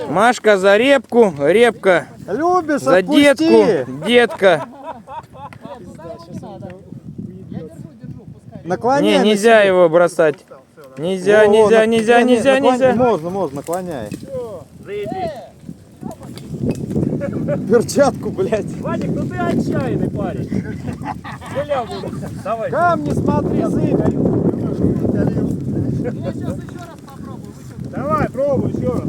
Машка за репку, репка Любишь, за отпусти. детку, детка. Наклоняй. Не, нельзя его бросать. Нельзя, нельзя, нельзя, нельзя, нельзя. Можно, наклоняй. Перчатку, блядь. Вадик, ну ты отчаянный парень. Давай. Камни смотри, сын. Давай, пробуй еще раз.